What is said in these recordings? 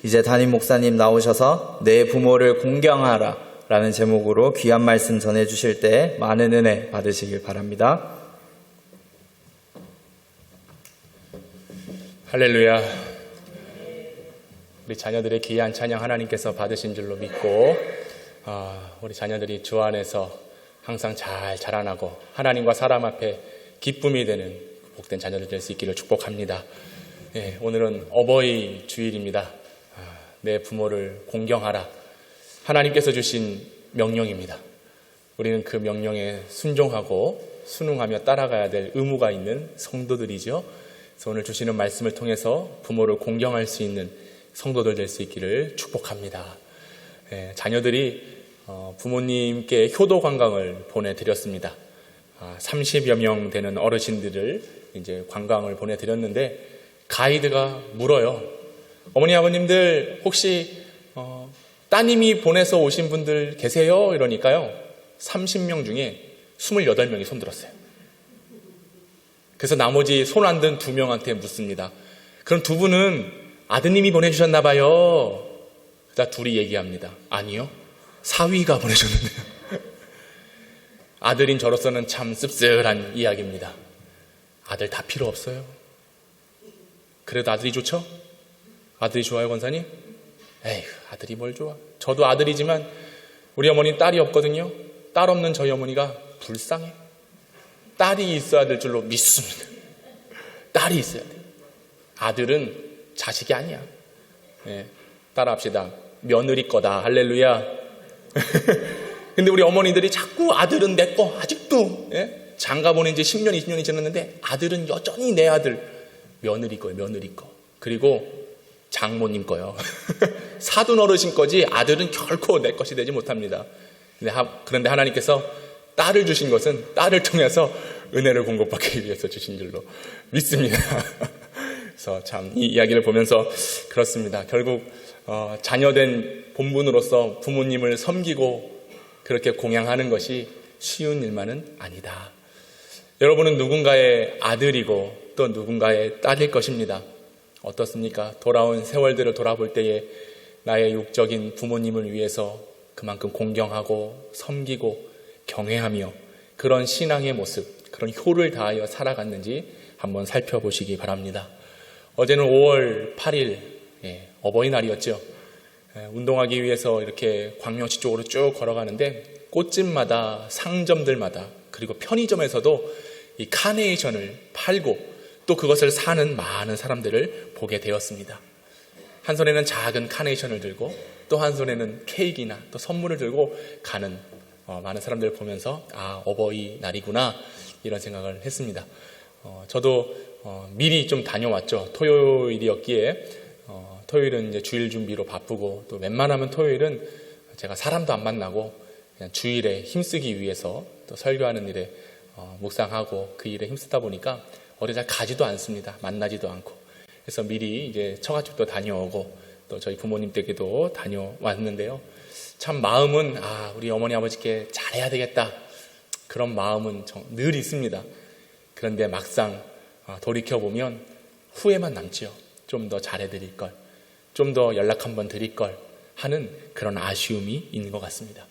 이제 담임 목사님 나오셔서 내 부모를 공경하라 라는 제목으로 귀한 말씀 전해주실 때 많은 은혜 받으시길 바랍니다. 할렐루야. 우리 자녀들의 귀한 찬양 하나님께서 받으신 줄로 믿고 우리 자녀들이 주 안에서 항상 잘 자라나고 하나님과 사람 앞에 기쁨이 되는 복된 자녀들 될 수 있기를 축복합니다. 오늘은 어버이 주일입니다. 내 부모를 공경하라. 하나님께서 주신 명령입니다. 우리는 그 명령에 순종하고 순응하며 따라가야 될 의무가 있는 성도들이죠. 그래서 오늘 주시는 말씀을 통해서 부모를 공경할 수 있는 성도들 될 수 있기를 축복합니다. 자녀들이 부모님께 효도 관광을 보내드렸습니다. 30여 명 되는 어르신들을 이제 관광을 보내드렸는데 가이드가 물어요. 어머니 아버님들 혹시 따님이 보내서 오신 분들 계세요? 이러니까요 30명 중에 28명이 손들었어요. 그래서 나머지 손 안 든 2명한테 묻습니다. 그럼 두 분은 아드님이 보내주셨나 봐요. 그러다 둘이 얘기합니다. 아니요, 사위가 보내줬는데요. 아들인 저로서는 참 씁쓸한 이야기입니다. 아들 다 필요 없어요. 그래도 아들이 좋죠? 아들이 좋아요, 권사님? 에휴, 아들이 뭘 좋아. 저도 아들이지만 우리 어머니는 딸이 없거든요. 딸 없는 저희 어머니가 불쌍해. 딸이 있어야 될 줄로 믿습니다. 딸이 있어야 돼. 아들은 자식이 아니야. 따라합시다. 며느리 거다. 할렐루야. 근데 우리 어머니들이 자꾸 아들은 내 거, 아직도 장가 보낸 지 10년, 20년이 지났는데 아들은 여전히 내 아들. 며느리 거예요, 며느리 거. 그리고 장모님 거요. 사돈 어르신 거지 아들은 결코 내 것이 되지 못합니다. 그런데 하나님께서 딸을 주신 것은 딸을 통해서 은혜를 공급받기 위해서 주신 줄로 믿습니다. 그래서 참 이 이야기를 보면서 그렇습니다. 결국 자녀된 본분으로서 부모님을 섬기고 그렇게 공양하는 것이 쉬운 일만은 아니다. 여러분은 누군가의 아들이고 또 누군가의 딸일 것입니다. 어떻습니까? 돌아온 세월들을 돌아볼 때에 나의 육적인 부모님을 위해서 그만큼 공경하고 섬기고 경외하며 그런 신앙의 모습, 그런 효를 다하여 살아갔는지 한번 살펴보시기 바랍니다. 어제는 5월 8일 어버이날이었죠. 운동하기 위해서 이렇게 광명시 쪽으로 쭉 걸어가는데 꽃집마다 상점들마다 그리고 편의점에서도 이 카네이션을 팔고 또 그것을 사는 많은 사람들을 보게 되었습니다. 한 손에는 작은 카네이션을 들고 또 한 손에는 케이크나 또 선물을 들고 가는 많은 사람들을 보면서 어버이날이구나 이런 생각을 했습니다. 저도 미리 좀 다녀왔죠. 토요일이었기에 토요일은 이제 주일 준비로 바쁘고 또 웬만하면 토요일은 제가 사람도 안 만나고 그냥 주일에 힘쓰기 위해서 또 설교하는 일에 묵상하고 그 일에 힘쓰다 보니까 어디 잘 가지도 않습니다. 만나지도 않고. 그래서 미리 이제 처갓집도 다녀오고 또 저희 부모님 댁에도 다녀왔는데요. 참 마음은 우리 어머니 아버지께 잘해야 되겠다. 그런 마음은 늘 있습니다. 그런데 막상 돌이켜보면 후회만 남지요. 좀 더 잘해드릴 걸, 좀 더 연락 한번 드릴 걸 하는 그런 아쉬움이 있는 것 같습니다.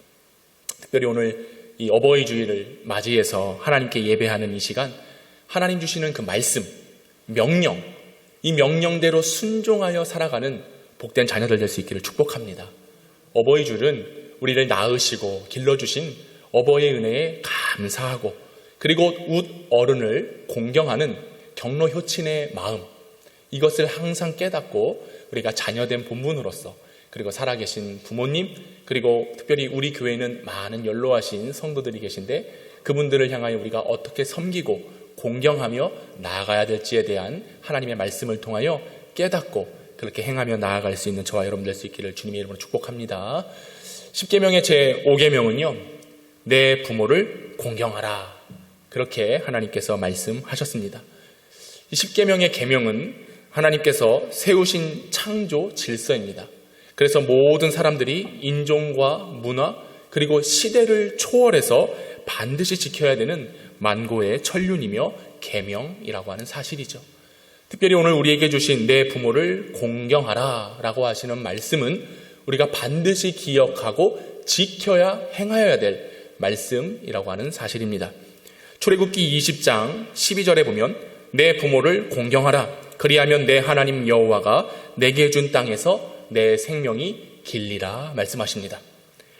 특별히 오늘 이 어버이 주일을 맞이해서 하나님께 예배하는 이 시간, 하나님 주시는 그 말씀, 명령, 이 명령대로 순종하여 살아가는 복된 자녀들 될 수 있기를 축복합니다. 어버이 주일은 우리를 낳으시고 길러주신 어버이의 은혜에 감사하고 그리고 웃 어른을 공경하는 경로 효친의 마음, 이것을 항상 깨닫고 우리가 자녀된 본분으로서 그리고 살아계신 부모님 그리고 특별히 우리 교회에는 많은 연로하신 성도들이 계신데 그분들을 향하여 우리가 어떻게 섬기고 공경하며 나아가야 될지에 대한 하나님의 말씀을 통하여 깨닫고 그렇게 행하며 나아갈 수 있는 저와 여러분 될 수 있기를 주님의 이름으로 축복합니다. 10계명의 제5계명은요. 내 부모를 공경하라. 그렇게 하나님께서 말씀하셨습니다. 이 10계명의 계명은 하나님께서 세우신 창조 질서입니다. 그래서 모든 사람들이 인종과 문화 그리고 시대를 초월해서 반드시 지켜야 되는 만고의 천륜이며 계명이라고 하는 사실이죠. 특별히 오늘 우리에게 주신 내 부모를 공경하라 라고 하시는 말씀은 우리가 반드시 기억하고 지켜야 행하여야 될 말씀이라고 하는 사실입니다. 출애굽기 20장 12절에 보면 내 부모를 공경하라. 그리하면 내 하나님 여호와가 내게 준 땅에서 내 생명이 길리라 말씀하십니다.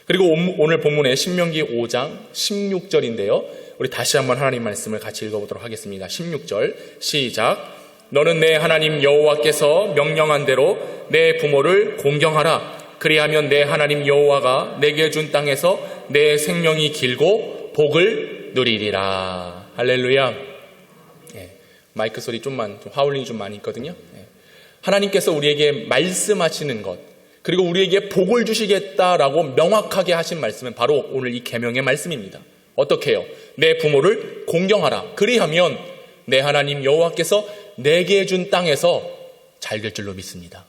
그리고 오늘 본문의 신명기 5장 16절인데요. 우리 다시 한번 하나님 말씀을 같이 읽어보도록 하겠습니다. 16절 시작. 너는 내 하나님 여호와께서 명령한 대로 내 부모를 공경하라. 그리하면 내 하나님 여호와가 내게 준 땅에서 내 생명이 길고 복을 누리리라. 할렐루야. 마이크 소리 좀 하울링이 좀 많이 있거든요. 하나님께서 우리에게 말씀하시는 것, 그리고 우리에게 복을 주시겠다라고 명확하게 하신 말씀은 바로 오늘 이 계명의 말씀입니다. 어떻게 해요? 내 부모를 공경하라. 그리하면 내 하나님 여호와께서 내게 준 땅에서 잘 될 줄로 믿습니다.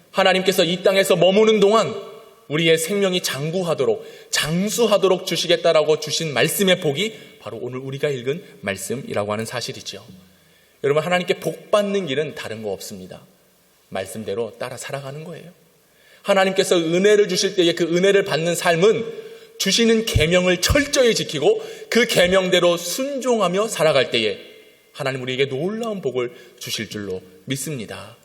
하나님께서 이 땅에서 머무는 동안 우리의 생명이 장수하도록 주시겠다라고 주신 말씀의 복이 바로 오늘 우리가 읽은 말씀이라고 하는 사실이죠. 여러분, 하나님께 복 받는 길은 다른 거 없습니다. 말씀대로 따라 살아가는 거예요. 하나님께서 은혜를 주실 때에 그 은혜를 받는 삶은 주시는 계명을 철저히 지키고 그 계명대로 순종하며 살아갈 때에 하나님 우리에게 놀라운 복을 주실 줄로 믿습니다.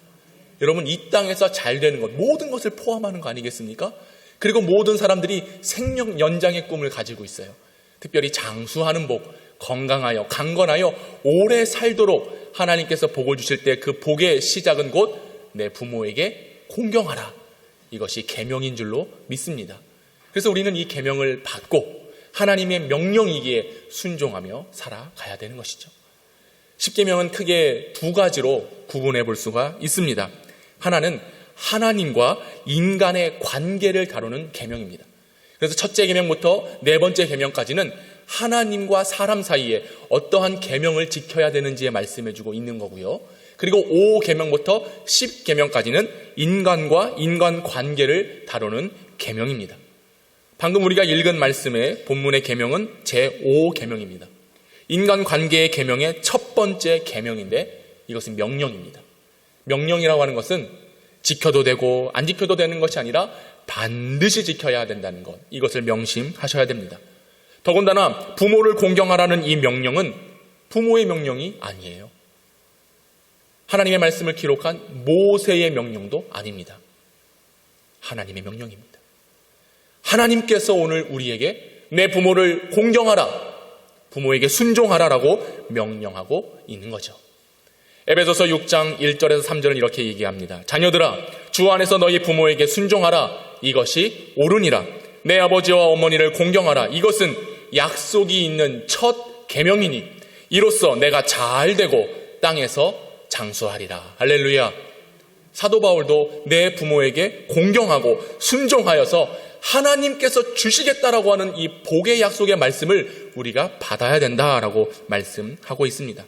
여러분, 이 땅에서 잘 되는 것, 모든 것을 포함하는 거 아니겠습니까? 그리고 모든 사람들이 생명 연장의 꿈을 가지고 있어요. 특별히 장수하는 복, 건강하여 강건하여 오래 살도록 하나님께서 복을 주실 때 그 복의 시작은 곧 내 부모에게 공경하라. 이것이 계명인 줄로 믿습니다. 그래서 우리는 이 계명을 받고 하나님의 명령이기에 순종하며 살아가야 되는 것이죠. 십계명은 크게 두 가지로 구분해 볼 수가 있습니다. 하나는 하나님과 인간의 관계를 다루는 계명입니다. 그래서 첫째 계명부터 네 번째 계명까지는 하나님과 사람 사이에 어떠한 계명을 지켜야 되는지에 말씀해 주고 있는 거고요. 그리고 5계명부터 10계명까지는 인간과 인간 관계를 다루는 계명입니다. 방금 우리가 읽은 말씀의 본문의 계명은 제5계명입니다. 인간 관계의 계명의 첫 번째 계명인데 이것은 명령입니다. 명령이라고 하는 것은 지켜도 되고 안 지켜도 되는 것이 아니라 반드시 지켜야 된다는 것, 이것을 명심하셔야 됩니다. 더군다나 부모를 공경하라는 이 명령은 부모의 명령이 아니에요. 하나님의 말씀을 기록한 모세의 명령도 아닙니다. 하나님의 명령입니다. 하나님께서 오늘 우리에게 내 부모를 공경하라, 부모에게 순종하라라고 명령하고 있는 거죠. 에베소서 6장 1절에서 3절은 이렇게 얘기합니다. 자녀들아, 주 안에서 너희 부모에게 순종하라. 이것이 옳으니라. 내 아버지와 어머니를 공경하라. 이것은 약속이 있는 첫 계명이니 이로써 내가 잘 되고 땅에서 장수하리라. 할렐루야. 사도 바울도 내 부모에게 공경하고 순종하여서 하나님께서 주시겠다라고 하는 이 복의 약속의 말씀을 우리가 받아야 된다라고 말씀하고 있습니다.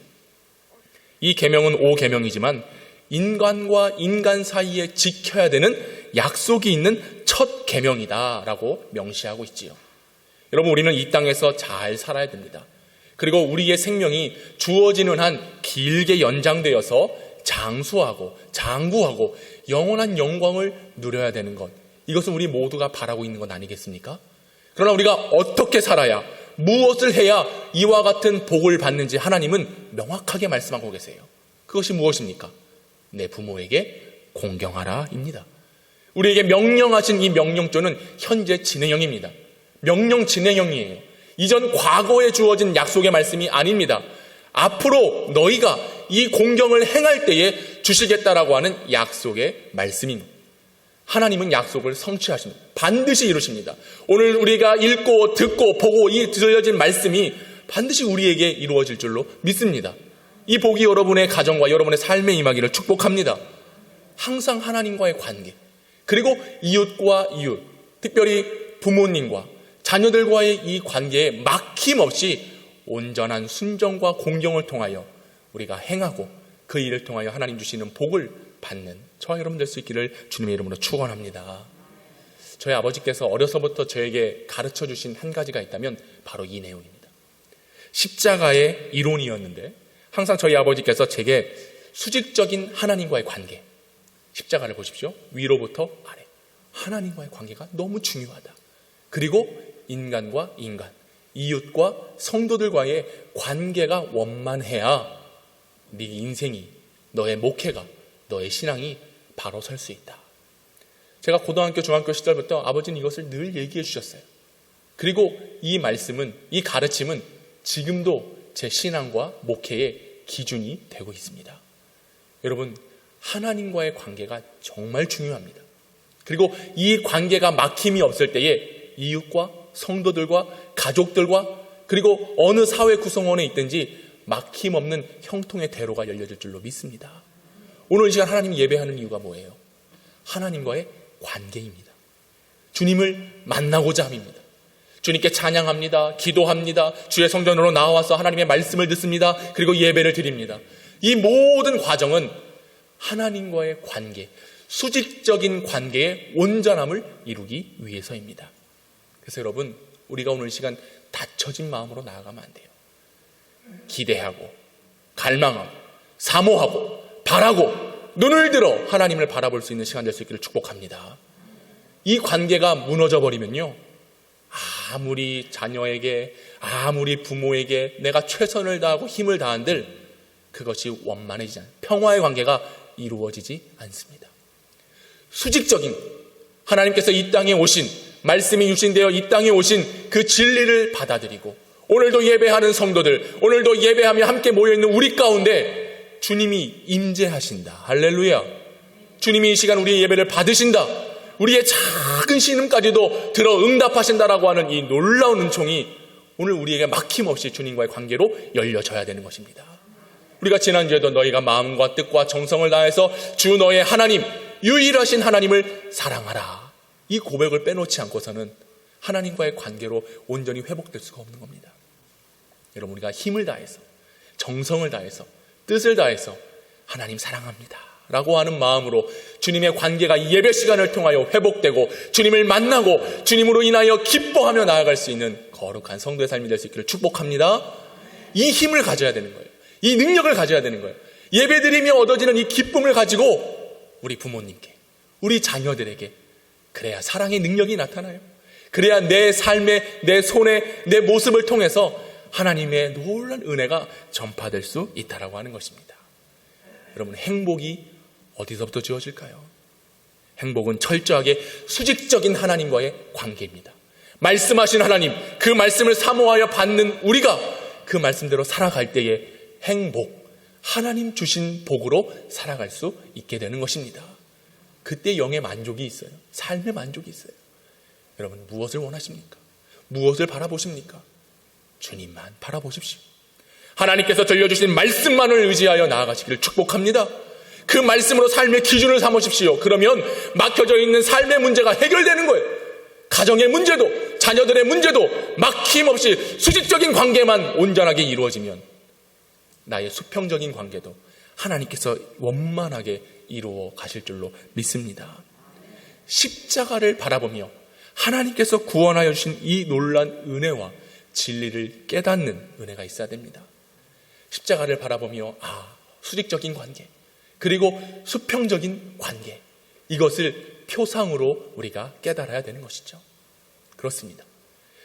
이 계명은 5계명이지만 인간과 인간 사이에 지켜야 되는 약속이 있는 첫 계명이다라고 명시하고 있지요. 여러분, 우리는 이 땅에서 잘 살아야 됩니다. 그리고 우리의 생명이 주어지는 한 길게 연장되어서 장수하고 장구하고 영원한 영광을 누려야 되는 것, 이것은 우리 모두가 바라고 있는 것 아니겠습니까? 그러나 우리가 어떻게 살아야, 무엇을 해야 이와 같은 복을 받는지 하나님은 명확하게 말씀하고 계세요. 그것이 무엇입니까? 내 부모에게 공경하라입니다. 우리에게 명령하신 이 명령조는 현재 진행형입니다. 명령 진행형이에요. 이전 과거에 주어진 약속의 말씀이 아닙니다. 앞으로 너희가 이 공경을 행할 때에 주시겠다라고 하는 약속의 말씀입니다. 하나님은 약속을 성취하십니다. 반드시 이루십니다. 오늘 우리가 읽고 듣고 보고 이 들려진 말씀이 반드시 우리에게 이루어질 줄로 믿습니다. 이 복이 여러분의 가정과 여러분의 삶에 임하기를 축복합니다. 항상 하나님과의 관계, 그리고 이웃과 이웃, 특별히 부모님과 자녀들과의 이 관계에 막힘없이 온전한 순종과 공경을 통하여 우리가 행하고 그 일을 통하여 하나님 주시는 복을 받는 저와 여러분 될 수 있기를 주님의 이름으로 축원합니다. 저희 아버지께서 어려서부터 저에게 가르쳐 주신 한 가지가 있다면 바로 이 내용입니다. 십자가의 이론이었는데 항상 저희 아버지께서 제게 수직적인 하나님과의 관계. 십자가를 보십시오. 위로부터 아래. 하나님과의 관계가 너무 중요하다. 그리고 인간과 인간, 이웃과 성도들과의 관계가 원만해야 네 인생이, 너의 목회가, 너의 신앙이 바로 설 수 있다. 제가 고등학교, 중학교 시절부터 아버지는 이것을 늘 얘기해 주셨어요. 그리고 이 말씀은, 이 가르침은 지금도 제 신앙과 목회의 기준이 되고 있습니다. 여러분, 하나님과의 관계가 정말 중요합니다. 그리고 이 관계가 막힘이 없을 때에 이웃과 성도들과 가족들과 그리고 어느 사회 구성원에 있든지 막힘없는 형통의 대로가 열려질 줄로 믿습니다. 오늘 이 시간 하나님 예배하는 이유가 뭐예요? 하나님과의 관계입니다. 주님을 만나고자 함입니다. 주님께 찬양합니다. 기도합니다. 주의 성전으로 나와서 하나님의 말씀을 듣습니다. 그리고 예배를 드립니다. 이 모든 과정은 하나님과의 관계, 수직적인 관계의 온전함을 이루기 위해서입니다. 그래서 여러분, 우리가 오늘 이 시간 닫혀진 마음으로 나아가면 안 돼요. 기대하고 갈망하고 사모하고 바라고 눈을 들어 하나님을 바라볼 수 있는 시간 될 수 있기를 축복합니다. 이 관계가 무너져 버리면요, 아무리 자녀에게, 아무리 부모에게 내가 최선을 다하고 힘을 다한들 그것이 원만해지지 않아요. 평화의 관계가 이루어지지 않습니다. 수직적인 하나님께서 이 땅에 오신, 말씀이 유신되어 이 땅에 오신 그 진리를 받아들이고 오늘도 예배하는 성도들, 오늘도 예배하며 함께 모여있는 우리 가운데 주님이 임재하신다. 할렐루야. 주님이 이 시간 우리의 예배를 받으신다. 우리의 작은 신음까지도 들어 응답하신다라고 하는 이 놀라운 은총이 오늘 우리에게 막힘없이 주님과의 관계로 열려져야 되는 것입니다. 우리가 지난주에도 너희가 마음과 뜻과 정성을 다해서 주 너의 하나님, 유일하신 하나님을 사랑하라, 이 고백을 빼놓지 않고서는 하나님과의 관계로 온전히 회복될 수가 없는 겁니다. 여러분, 우리가 힘을 다해서, 정성을 다해서, 뜻을 다해서 하나님 사랑합니다 라고 하는 마음으로 주님의 관계가 예배 시간을 통하여 회복되고 주님을 만나고 주님으로 인하여 기뻐하며 나아갈 수 있는 거룩한 성도의 삶이 될 수 있기를 축복합니다. 이 힘을 가져야 되는 거예요. 이 능력을 가져야 되는 거예요. 예배드리며 얻어지는 이 기쁨을 가지고 우리 부모님께, 우리 자녀들에게, 그래야 사랑의 능력이 나타나요. 그래야 내 삶에, 내 손에, 내 모습을 통해서 하나님의 놀라운 은혜가 전파될 수 있다라고 하는 것입니다. 여러분, 행복이 어디서부터 주어질까요? 행복은 철저하게 수직적인 하나님과의 관계입니다. 말씀하신 하나님, 그 말씀을 사모하여 받는 우리가 그 말씀대로 살아갈 때에 행복, 하나님 주신 복으로 살아갈 수 있게 되는 것입니다. 그때 영의 만족이 있어요. 삶의 만족이 있어요. 여러분, 무엇을 원하십니까? 무엇을 바라보십니까? 주님만 바라보십시오. 하나님께서 들려주신 말씀만을 의지하여 나아가시기를 축복합니다. 그 말씀으로 삶의 기준을 삼으십시오. 그러면 막혀져 있는 삶의 문제가 해결되는 거예요. 가정의 문제도, 자녀들의 문제도 막힘없이 수직적인 관계만 온전하게 이루어지면 나의 수평적인 관계도 하나님께서 원만하게 이루어 가실 줄로 믿습니다. 십자가를 바라보며 하나님께서 구원하여 주신 이 놀라운 은혜와 진리를 깨닫는 은혜가 있어야 됩니다. 십자가를 바라보며 수직적인 관계, 그리고 수평적인 관계, 이것을 표상으로 우리가 깨달아야 되는 것이죠. 그렇습니다.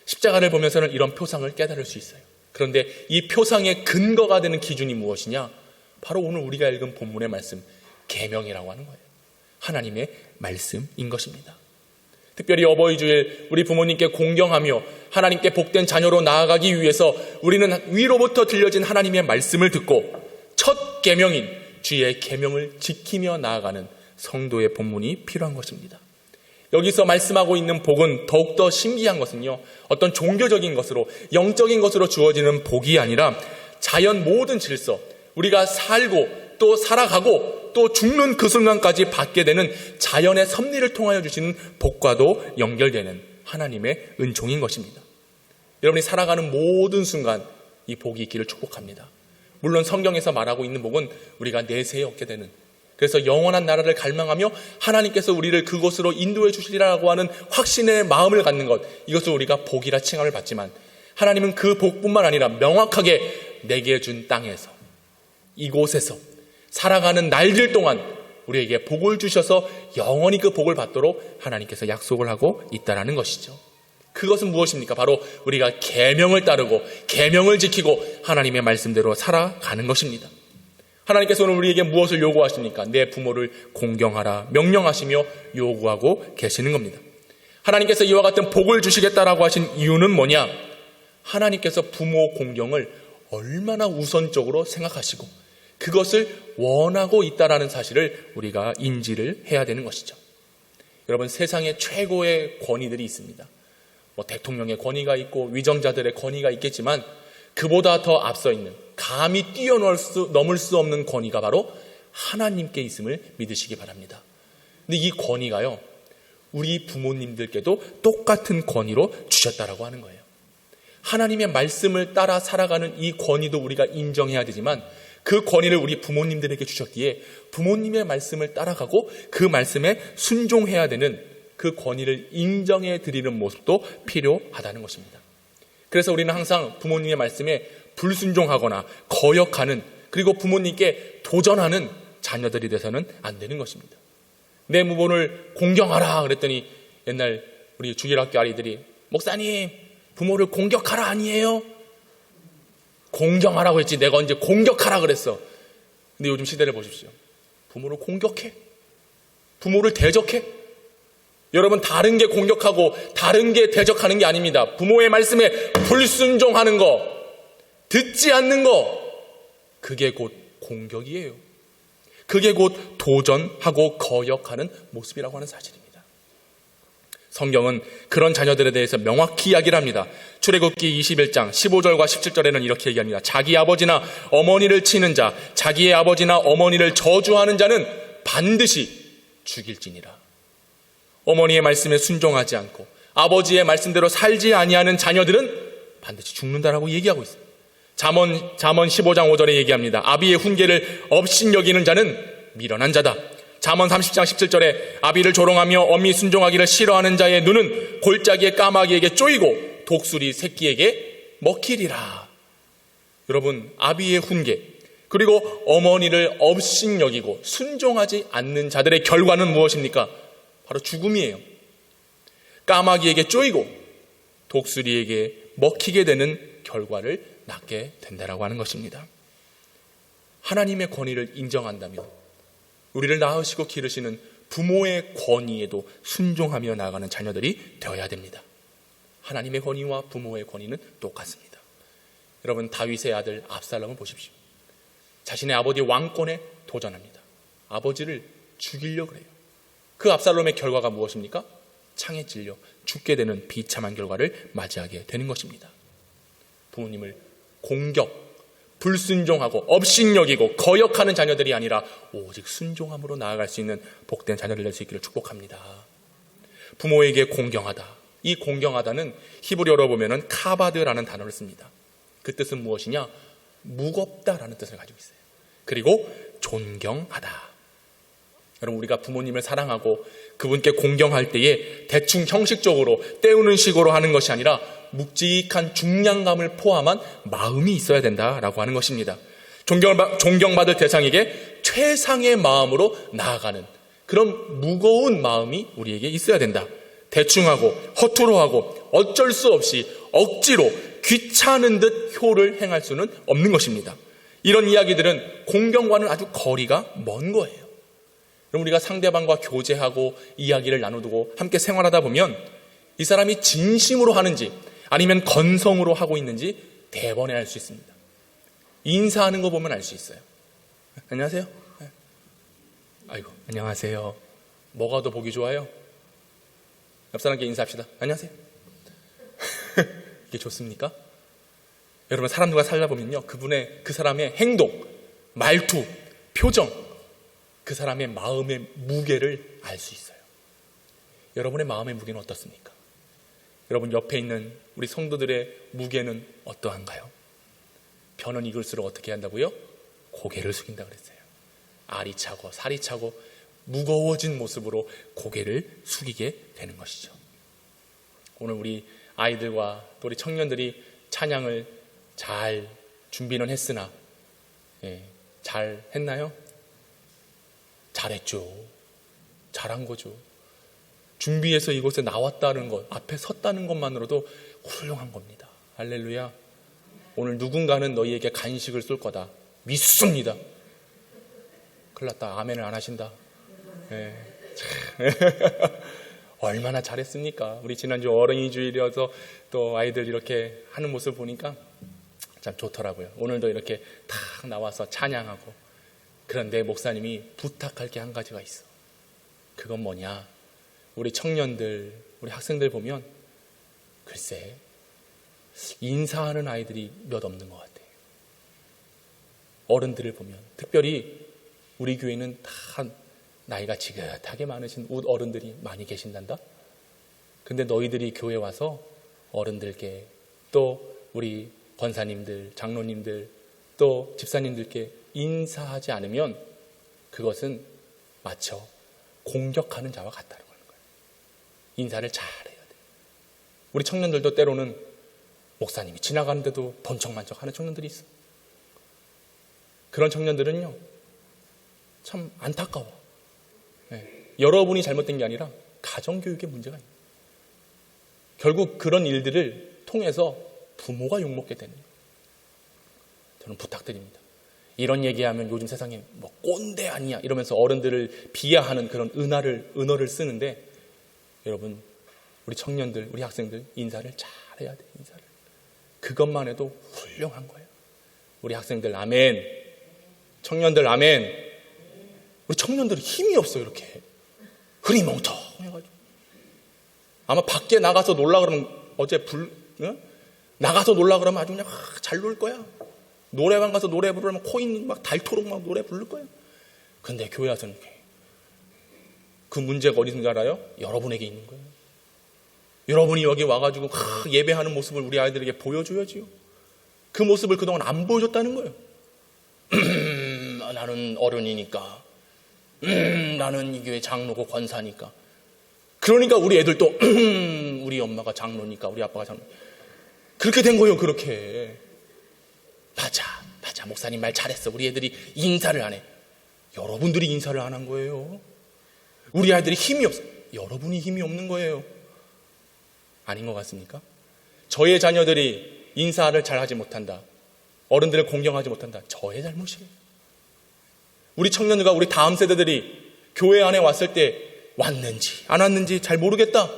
십자가를 보면서는 이런 표상을 깨달을 수 있어요. 그런데 이 표상의 근거가 되는 기준이 무엇이냐? 바로 오늘 우리가 읽은 본문의 말씀, 계명이라고 하는 거예요. 하나님의 말씀인 것입니다. 특별히 어버이 주일 우리 부모님께 공경하며 하나님께 복된 자녀로 나아가기 위해서 우리는 위로부터 들려진 하나님의 말씀을 듣고 첫 계명인 주의 계명을 지키며 나아가는 성도의 본문이 필요한 것입니다. 여기서 말씀하고 있는 복은 더욱더 신기한 것은요, 어떤 종교적인 것으로, 영적인 것으로 주어지는 복이 아니라 자연 모든 질서, 우리가 살고 또 살아가고 또 죽는 그 순간까지 받게 되는 자연의 섭리를 통하여 주시는 복과도 연결되는 하나님의 은총인 것입니다. 여러분이 살아가는 모든 순간 이 복이 있기를 축복합니다. 물론 성경에서 말하고 있는 복은 우리가 내세에 얻게 되는, 그래서 영원한 나라를 갈망하며 하나님께서 우리를 그곳으로 인도해 주시리라고 하는 확신의 마음을 갖는 것, 이것을 우리가 복이라 칭함을 받지만 하나님은 그 복뿐만 아니라 명확하게 내게 준 땅에서, 이곳에서 살아가는 날들 동안 우리에게 복을 주셔서 영원히 그 복을 받도록 하나님께서 약속을 하고 있다는 것이죠. 그것은 무엇입니까? 바로 우리가 계명을 따르고 계명을 지키고 하나님의 말씀대로 살아가는 것입니다. 하나님께서 오늘 우리에게 무엇을 요구하십니까? 내 부모를 공경하라 명령하시며 요구하고 계시는 겁니다. 하나님께서 이와 같은 복을 주시겠다라고 하신 이유는 뭐냐? 하나님께서 부모 공경을 얼마나 우선적으로 생각하시고 그것을 원하고 있다라는 사실을 우리가 인지를 해야 되는 것이죠. 여러분, 세상에 최고의 권위들이 있습니다. 대통령의 권위가 있고 위정자들의 권위가 있겠지만 그보다 더 앞서 있는, 감히 뛰어넘을 수 없는 권위가 바로 하나님께 있음을 믿으시기 바랍니다. 근데 이 권위가요, 우리 부모님들께도 똑같은 권위로 주셨다라고 하는 거예요. 하나님의 말씀을 따라 살아가는 이 권위도 우리가 인정해야 되지만 그 권위를 우리 부모님들에게 주셨기에 부모님의 말씀을 따라가고 그 말씀에 순종해야 되는 그 권위를 인정해 드리는 모습도 필요하다는 것입니다. 그래서 우리는 항상 부모님의 말씀에 불순종하거나 거역하는, 그리고 부모님께 도전하는 자녀들이 돼서는 안 되는 것입니다. 내 부모를 공경하라 그랬더니 옛날 우리 주일학교 아이들이 목사님 부모를 공격하라 아니에요? 공경하라고 했지 내가 언제 공격하라 그랬어. 근데 요즘 시대를 보십시오. 부모를 공격해? 부모를 대적해? 여러분, 다른 게 공격하고 다른 게 대적하는 게 아닙니다. 부모의 말씀에 불순종하는 거, 듣지 않는 거, 그게 곧 공격이에요. 그게 곧 도전하고 거역하는 모습이라고 하는 사실입니다. 성경은 그런 자녀들에 대해서 명확히 이야기를 합니다. 출애굽기 21장 15절과 17절에는 이렇게 얘기합니다. 자기 아버지나 어머니를 치는 자, 자기의 아버지나 어머니를 저주하는 자는 반드시 죽일지니라. 어머니의 말씀에 순종하지 않고 아버지의 말씀대로 살지 아니하는 자녀들은 반드시 죽는다라고 얘기하고 있습니다. 잠언 15장 5절에 얘기합니다. 아비의 훈계를 업신여기는 자는 미련한 자다. 잠언 30장 17절에 아비를 조롱하며 어미 순종하기를 싫어하는 자의 눈은 골짜기의 까마귀에게 쪼이고 독수리 새끼에게 먹히리라. 여러분, 아비의 훈계 그리고 어머니를 업신여기고 순종하지 않는 자들의 결과는 무엇입니까? 바로 죽음이에요. 까마귀에게 쪼이고 독수리에게 먹히게 되는 결과를 낳게 된다라고 하는 것입니다. 하나님의 권위를 인정한다면 우리를 낳으시고 기르시는 부모의 권위에도 순종하며 나아가는 자녀들이 되어야 됩니다. 하나님의 권위와 부모의 권위는 똑같습니다. 여러분, 다윗의 아들 압살롬을 보십시오. 자신의 아버지 왕권에 도전합니다. 아버지를 죽이려고 해요. 그 압살롬의 결과가 무엇입니까? 창에 찔려 죽게 되는 비참한 결과를 맞이하게 되는 것입니다. 부모님을 공격, 불순종하고 업신여기고 거역하는 자녀들이 아니라 오직 순종함으로 나아갈 수 있는 복된 자녀를 낼 수 있기를 축복합니다. 부모에게 공경하다. 이 공경하다는 히브리어로 보면은 카바드라는 단어를 씁니다. 그 뜻은 무엇이냐? 무겁다라는 뜻을 가지고 있어요. 그리고 존경하다. 여러분, 우리가 부모님을 사랑하고 그분께 공경할 때에 대충 형식적으로 때우는 식으로 하는 것이 아니라 묵직한 중량감을 포함한 마음이 있어야 된다라고 하는 것입니다. 존경받을 대상에게 최상의 마음으로 나아가는 그런 무거운 마음이 우리에게 있어야 된다. 대충하고 허투루 하고 어쩔 수 없이 억지로 귀찮은 듯 효를 행할 수는 없는 것입니다. 이런 이야기들은 공경과는 아주 거리가 먼 거예요. 그럼 우리가 상대방과 교제하고 이야기를 나누고 함께 생활하다 보면 이 사람이 진심으로 하는지 아니면 건성으로 하고 있는지 대번에 알 수 있습니다. 인사하는 거 보면 알 수 있어요. 안녕하세요. 아이고, 안녕하세요. 뭐가 더 보기 좋아요? 옆 사람께 인사합시다. 안녕하세요. 이게 좋습니까? 여러분, 사람들과 살다 보면요, 그 사람의 행동, 말투, 표정, 그 사람의 마음의 무게를 알 수 있어요. 여러분의 마음의 무게는 어떻습니까? 여러분 옆에 있는 우리 성도들의 무게는 어떠한가요? 변은 익을수록 어떻게 한다고요? 고개를 숙인다 그랬어요. 알이 차고 살이 차고 무거워진 모습으로 고개를 숙이게 되는 것이죠. 오늘 우리 아이들과 또 우리 청년들이 찬양을 잘 준비는 했으나 잘 했나요? 잘했죠. 잘한 거죠. 준비해서 이곳에 나왔다는 것, 앞에 섰다는 것만으로도 훌륭한 겁니다. 할렐루야. 오늘 누군가는 너희에게 간식을 쏠 거다. 믿습니다. 큰일 났다. 아멘을 안 하신다. 네. 얼마나 잘했습니까? 우리 지난주 어린이 주일이어서 또 아이들 이렇게 하는 모습을 보니까 참 좋더라고요. 오늘도 이렇게 탁 나와서 찬양하고. 그런데 목사님이 부탁할 게 한 가지가 있어. 그건 뭐냐? 우리 청년들, 우리 학생들 보면 글쎄 인사하는 아이들이 몇 없는 것 같아요. 어른들을 보면 특별히 우리 교회는 다 나이가 지긋하게 많으신 어른들이 많이 계신단다. 근데 너희들이 교회 와서 어른들께 또 우리 권사님들, 장로님들 또 집사님들께 인사하지 않으면 그것은 마쳐 공격하는 자와 같다는 거예요. 인사를 잘해야 돼요. 우리 청년들도 때로는 목사님이 지나가는데도 번쩍만쩍 하는 청년들이 있어. 그런 청년들은요 참 안타까워. 네. 여러분이 잘못된 게 아니라 가정교육에 문제가 있어요. 결국 그런 일들을 통해서 부모가 욕먹게 되는 거예요. 저는 부탁드립니다. 이런 얘기하면 요즘 세상에 뭐 꼰대 아니야 이러면서 어른들을 비하하는 그런 은어를 쓰는데 여러분 우리 청년들, 우리 학생들 인사를 잘해야 돼요. 인사를. 그것만 해도 훌륭한 거예요. 우리 학생들 아멘. 청년들 아멘. 우리 청년들은 힘이 없어요. 이렇게 흐리멍텅해가지고 아마 밖에 나가서 놀라 그러면 어제 나가서 놀라 그러면 아주 그냥 잘 놀 거야. 노래방 가서 노래 부르면 코인 막 닳도록 막 노래 부를 거예요. 근데 교회 와서는 그 문제가 어디 있는 줄 알아요? 여러분에게 있는 거예요. 여러분이 여기 와가지고 예배하는 모습을 우리 아이들에게 보여줘야지요. 그 모습을 그동안 안 보여줬다는 거예요. 나는 어른이니까, 나는 이 교회 장로고 권사니까. 그러니까 우리 애들도 우리 엄마가 장로니까, 우리 아빠가 장로. 그렇게 된 거예요. 그렇게. 맞아. 목사님 말 잘했어. 우리 애들이 인사를 안 해. 여러분들이 인사를 안 한 거예요. 우리 아이들이 힘이 없어. 여러분이 힘이 없는 거예요. 아닌 것 같습니까? 저의 자녀들이 인사를 잘하지 못한다. 어른들을 공경하지 못한다. 저의 잘못이에요. 우리 청년들과 우리 다음 세대들이 교회 안에 왔을 때 왔는지 안 왔는지 잘 모르겠다.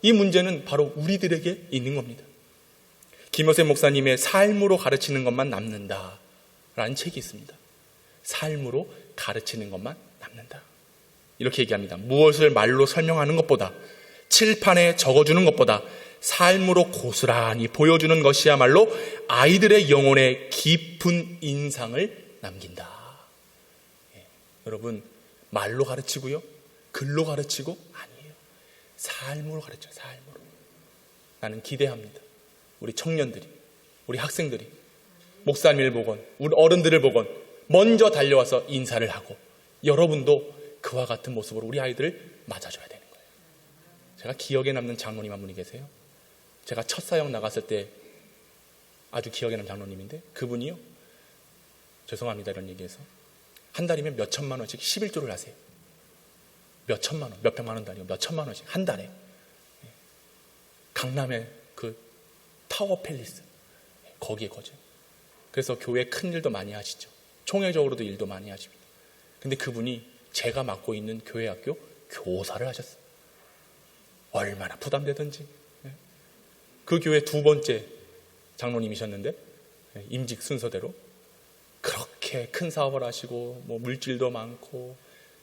이 문제는 바로 우리들에게 있는 겁니다. 김효세 목사님의 삶으로 가르치는 것만 남는다 라는 책이 있습니다. 삶으로 가르치는 것만 남는다. 이렇게 얘기합니다. 무엇을 말로 설명하는 것보다 칠판에 적어주는 것보다 삶으로 고스란히 보여주는 것이야말로 아이들의 영혼에 깊은 인상을 남긴다. 여러분 말로 가르치고요 글로 가르치고 아니에요. 삶으로 가르쳐요. 삶으로. 나는 기대합니다. 우리 청년들이, 우리 학생들이 목사님을 보건 우리 어른들을 보건 먼저 달려와서 인사를 하고 여러분도 그와 같은 모습으로 우리 아이들을 맞아줘야 되는 거예요. 제가 기억에 남는 장로님 한 분이 계세요. 제가 첫 사역 나갔을 때 아주 기억에 남는 장로님인데 그분이요, 죄송합니다 이런 얘기해서, 한 달이면 몇 천만 원씩 11조를 하세요. 몇 천만 원, 몇 백만 원도 아니고 몇 천만 원씩 한 달에. 강남의 그 타워 팰리스 거기에 거죠. 그래서 교회 큰 일도 많이 하시죠. 총회적으로도 일도 많이 하십니다. 근데 그분이 제가 맡고 있는 교회 학교 교사를 하셨어요. 얼마나 부담되던지. 그 교회 두 번째 장로님이셨는데 임직 순서대로 그렇게 큰 사업을 하시고 뭐 물질도 많고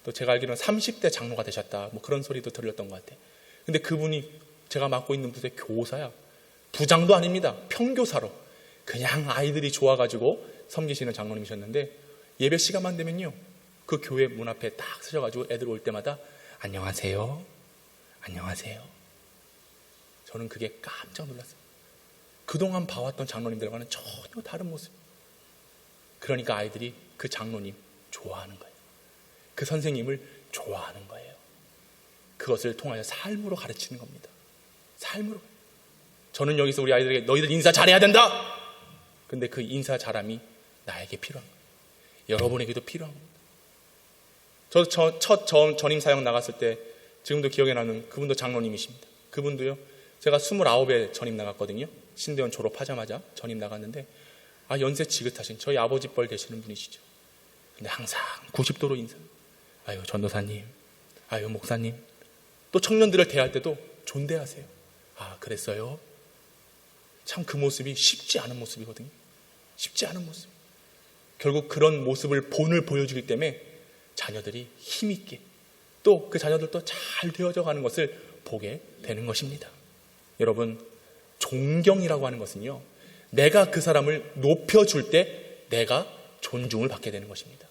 또 제가 알기로는 30대 장로가 되셨다 뭐 그런 소리도 들렸던 것 같아요. 근데 그분이 제가 맡고 있는 부서의 교사야. 부장도 아닙니다. 평교사로 그냥 아이들이 좋아가지고 섬기시는 장로님이셨는데 예배 시간만 되면요 그 교회 문 앞에 딱 서셔가지고 애들 올 때마다 안녕하세요, 안녕하세요. 저는 그게 깜짝 놀랐어요. 그동안 봐왔던 장로님들과는 전혀 다른 모습. 그러니까 아이들이 그 장로님 좋아하는 거예요. 그 선생님을 좋아하는 거예요. 그것을 통하여 삶으로 가르치는 겁니다. 삶으로. 저는 여기서 우리 아이들에게 너희들 인사 잘해야 된다. 근데 그 인사 잘함이 나에게 필요한 거예요. 여러분에게도 필요한 겁니다. 첫 전임 사역 나갔을 때 지금도 기억에 나는 그분도 장로님이십니다. 그분도요, 제가 29에 전임 나갔거든요. 신대원 졸업하자마자 전임 나갔는데, 연세 지긋하신 저희 아버지 뻘 되시는 분이시죠. 근데 항상 90도로 인사. 아유, 전도사님, 아유, 목사님. 또 청년들을 대할 때도 존대하세요. 그랬어요? 참 그 모습이 쉽지 않은 모습이거든요. 쉽지 않은 모습. 결국 그런 모습을 본을 보여주기 때문에 자녀들이 힘있게 또 그 자녀들도 잘 되어져 가는 것을 보게 되는 것입니다. 여러분, 존경이라고 하는 것은요, 내가 그 사람을 높여줄 때 내가 존중을 받게 되는 것입니다.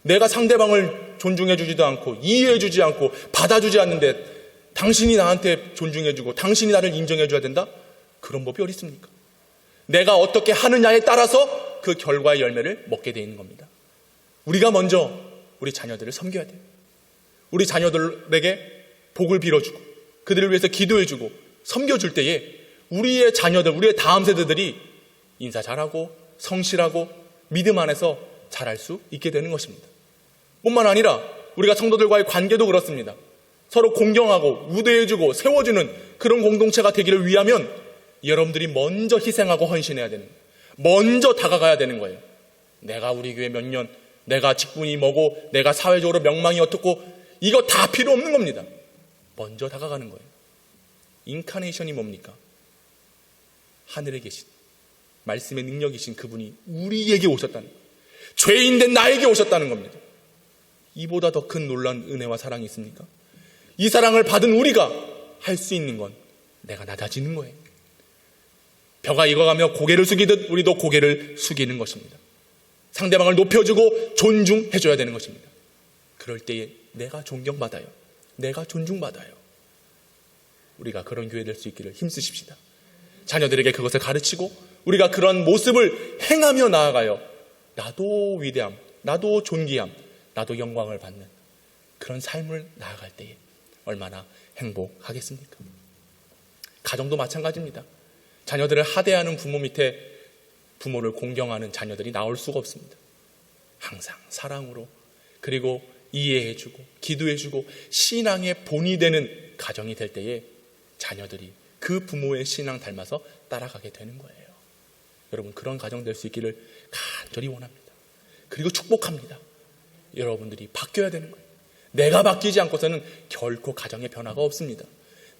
내가 상대방을 존중해주지도 않고 이해해주지 않고 받아주지 않는데 당신이 나한테 존중해주고 당신이 나를 인정해줘야 된다? 그런 법이 어디 있습니까? 내가 어떻게 하느냐에 따라서 그 결과의 열매를 먹게 되어 있는 겁니다. 우리가 먼저 우리 자녀들을 섬겨야 돼요. 우리 자녀들에게 복을 빌어주고 그들을 위해서 기도해주고 섬겨줄 때에 우리의 자녀들, 우리의 다음 세대들이 인사 잘하고 성실하고 믿음 안에서 자랄 수 있게 되는 것입니다. 뿐만 아니라 우리가 성도들과의 관계도 그렇습니다. 서로 공경하고 우대해주고 세워주는 그런 공동체가 되기를 위하면 여러분들이 먼저 희생하고 헌신해야 되는 거예요. 먼저 다가가야 되는 거예요. 내가 우리 교회 몇 년, 내가 직분이 뭐고, 내가 사회적으로 명망이 어떻고, 이거 다 필요 없는 겁니다. 먼저 다가가는 거예요. 인카네이션이 뭡니까? 하늘에 계신 말씀의 능력이신 그분이 우리에게 오셨다는 거예요. 죄인된 나에게 오셨다는 겁니다. 이보다 더 큰 놀라운 은혜와 사랑이 있습니까? 이 사랑을 받은 우리가 할 수 있는 건 내가 낮아지는 거예요. 벼가 익어가며 고개를 숙이듯 우리도 고개를 숙이는 것입니다. 상대방을 높여주고 존중해줘야 되는 것입니다. 그럴 때에 내가 존경받아요. 내가 존중받아요. 우리가 그런 교회 될 수 있기를 힘쓰십시다. 자녀들에게 그것을 가르치고 우리가 그런 모습을 행하며 나아가요. 나도 위대함, 나도 존귀함, 나도 영광을 받는 그런 삶을 나아갈 때에 얼마나 행복하겠습니까? 가정도 마찬가지입니다. 자녀들을 하대하는 부모 밑에 부모를 공경하는 자녀들이 나올 수가 없습니다. 항상 사랑으로 그리고 이해해주고 기도해주고 신앙의 본이 되는 가정이 될 때에 자녀들이 그 부모의 신앙 닮아서 따라가게 되는 거예요. 여러분, 그런 가정 될 수 있기를 간절히 원합니다. 그리고 축복합니다. 여러분들이 바뀌어야 되는 거예요. 내가 바뀌지 않고서는 결코 가정의 변화가 없습니다.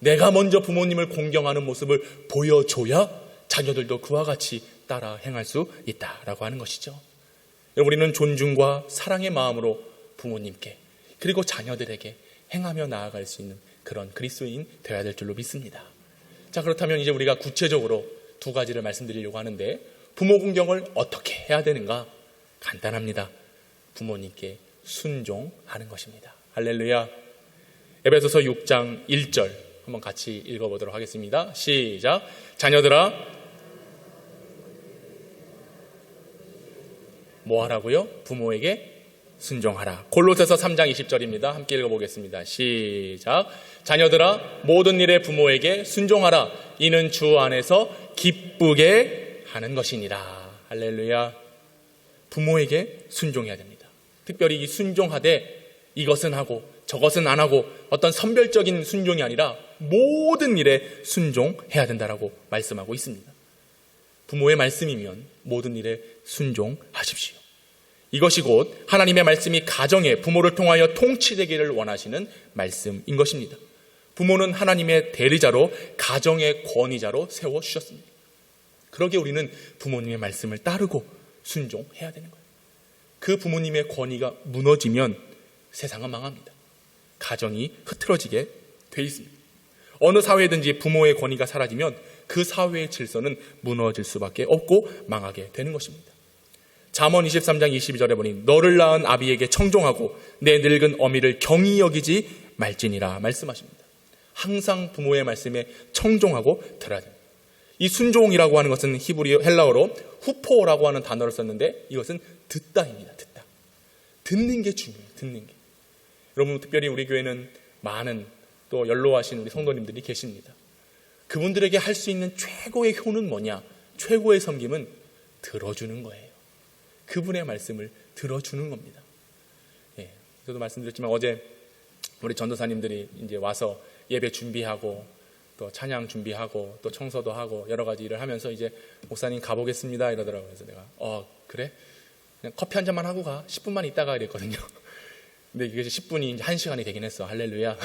내가 먼저 부모님을 공경하는 모습을 보여줘야 자녀들도 그와 같이 따라 행할 수 있다라고 하는 것이죠. 여러분, 우리는 존중과 사랑의 마음으로 부모님께 그리고 자녀들에게 행하며 나아갈 수 있는 그런 그리스도인 되어야 될 줄로 믿습니다. 자, 그렇다면 이제 우리가 구체적으로 두 가지를 말씀드리려고 하는데, 부모 공경을 어떻게 해야 되는가? 간단합니다. 부모님께 순종하는 것입니다. 할렐루야. 에베소서 6장 1절 한번 같이 읽어보도록 하겠습니다. 시작. 자녀들아, 뭐 하라고요? 부모에게 순종하라. 골로새서 3장 20절입니다. 함께 읽어보겠습니다. 시작. 자녀들아, 모든 일에 부모에게 순종하라. 이는 주 안에서 기쁘게 하는 것이니라. 할렐루야. 부모에게 순종해야 됩니다. 특별히 이 순종하되 이것은 하고 저것은 안 하고 어떤 선별적인 순종이 아니라 모든 일에 순종해야 된다라고 말씀하고 있습니다. 부모의 말씀이면 모든 일에 순종하십시오. 이것이 곧 하나님의 말씀이 가정에 부모를 통하여 통치되기를 원하시는 말씀인 것입니다. 부모는 하나님의 대리자로 가정의 권위자로 세워주셨습니다. 그러기에 우리는 부모님의 말씀을 따르고 순종해야 되는 거예요. 그 부모님의 권위가 무너지면 세상은 망합니다. 가정이 흐트러지게 돼 있습니다. 어느 사회든지 부모의 권위가 사라지면 그 사회의 질서는 무너질 수밖에 없고 망하게 되는 것입니다. 잠언 23장 22절에 보니 너를 낳은 아비에게 청종하고 내 늙은 어미를 경히 여기지 말지니라 말씀하십니다. 항상 부모의 말씀에 청종하고 들어야 됩니다. 이 순종이라고 하는 것은 히브리 헬라어로 후포라고 하는 단어를 썼는데 이것은 듣다입니다. 듣다. 듣는 게 중요해요. 듣는 게. 여러분, 특별히 우리 교회는 많은 또 연로하신 우리 성도님들이 계십니다. 그분들에게 할 수 있는 최고의 효는 뭐냐? 최고의 섬김은 들어주는 거예요. 그분의 말씀을 들어주는 겁니다. 예. 저도 말씀드렸지만 어제 우리 전도사님들이 이제 와서 예배 준비하고 또 찬양 준비하고 또 청소도 하고 여러 가지 일을 하면서 이제 목사님 가보겠습니다 이러더라고요. 그래서 내가 그래? 그냥 커피 한 잔만 하고 가. 10분만 있다가 이랬거든요. 근데 이게 10분이 이제 1시간이 되긴 했어. 할렐루야.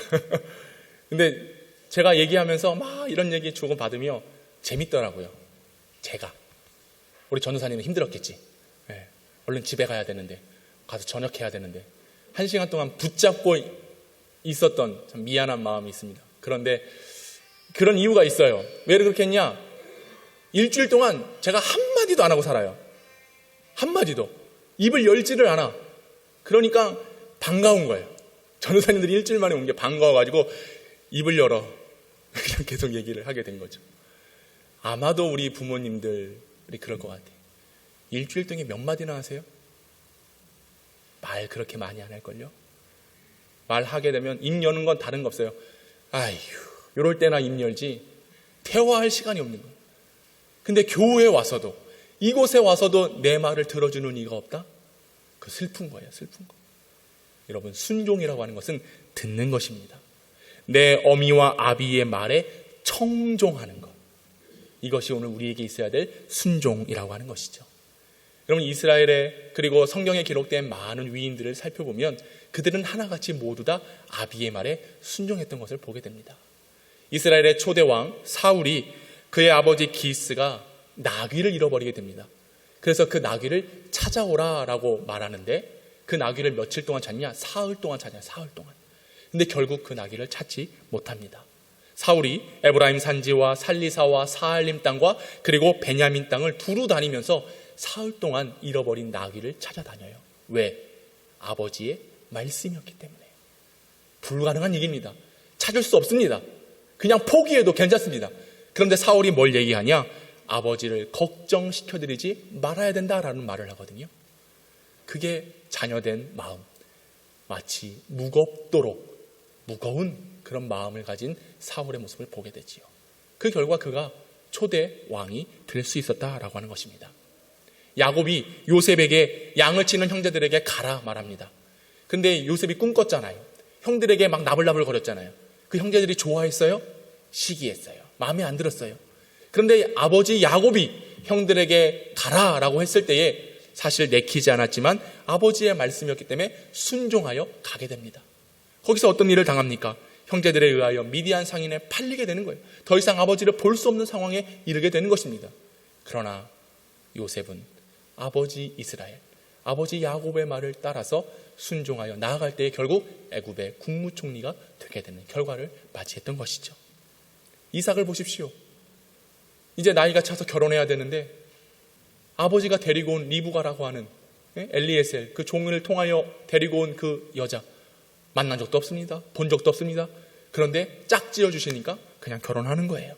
근데 제가 얘기하면서 막 이런 얘기 주고 받으며 재밌더라고요. 제가. 우리 전도사님은 힘들었겠지. 네. 얼른 집에 가야 되는데, 가서 저녁해야 되는데, 1시간 동안 붙잡고 있었던 참 미안한 마음이 있습니다. 그런데 그런 이유가 있어요. 왜 그렇게 했냐? 일주일 동안 제가 한마디도 안 하고 살아요. 한마디도. 입을 열지를 않아. 그러니까 반가운 거예요. 전도사님들이 일주일 만에 온 게 반가워가지고 입을 열어. 그냥 계속 얘기를 하게 된 거죠. 아마도 우리 부모님들이 그럴 것 같아요. 일주일 동안 몇 마디나 하세요? 말 그렇게 많이 안 할걸요? 말하게 되면 입 여는 건 다른 거 없어요. 아휴, 이럴 때나 입 열지 대화할 시간이 없는 거예요. 근데 교회에 와서도, 이곳에 와서도 내 말을 들어주는 이가 없다? 그 슬픈 거예요. 슬픈 거. 여러분, 순종이라고 하는 것은 듣는 것입니다. 내 어미와 아비의 말에 청종하는 것. 이것이 오늘 우리에게 있어야 될 순종이라고 하는 것이죠. 여러분, 이스라엘에 그리고 성경에 기록된 많은 위인들을 살펴보면 그들은 하나같이 모두 다 아비의 말에 순종했던 것을 보게 됩니다. 이스라엘의 초대 왕 사울이 그의 아버지 기스가 나귀를 잃어버리게 됩니다. 그래서 그 나귀를 찾아오라라고 말하는데 그 나귀를 며칠 동안 찾냐? 사흘 동안 찾냐? 사흘 동안. 근데 결국 그 나귀를 찾지 못합니다. 사울이 에브라임 산지와 살리사와 사할림 땅과 그리고 베냐민 땅을 두루 다니면서 사흘 동안 잃어버린 나귀를 찾아다녀요. 왜? 아버지의 말씀이었기 때문에. 불가능한 얘기입니다. 찾을 수 없습니다. 그냥 포기해도 괜찮습니다. 그런데 사울이 뭘 얘기하냐? 아버지를 걱정시켜드리지 말아야 된다라는 말을 하거든요. 그게 자녀된 마음, 마치 무겁도록 무거운 그런 마음을 가진 사울의 모습을 보게 되지요. 그 결과 그가 초대 왕이 될 수 있었다라고 하는 것입니다. 야곱이 요셉에게 양을 치는 형제들에게 가라 말합니다. 근데 요셉이 꿈꿨잖아요. 형들에게 막 나불나불 거렸잖아요. 그 형제들이 좋아했어요? 시기했어요. 마음에 안 들었어요. 그런데 아버지 야곱이 형들에게 가라라고 했을 때에 사실 내키지 않았지만 아버지의 말씀이었기 때문에 순종하여 가게 됩니다. 거기서 어떤 일을 당합니까? 형제들에 의하여 미디안 상인에 팔리게 되는 거예요. 더 이상 아버지를 볼 수 없는 상황에 이르게 되는 것입니다. 그러나 요셉은 아버지 이스라엘, 아버지 야곱의 말을 따라서 순종하여 나아갈 때에 결국 애굽의 국무총리가 되게 되는 결과를 맞이했던 것이죠. 이삭을 보십시오. 이제 나이가 차서 결혼해야 되는데 아버지가 데리고 온 리브가라고 하는 엘리에셀, 그 종을 통하여 데리고 온 그 여자 만난 적도 없습니다. 본 적도 없습니다. 그런데 짝지어 주시니까 그냥 결혼하는 거예요.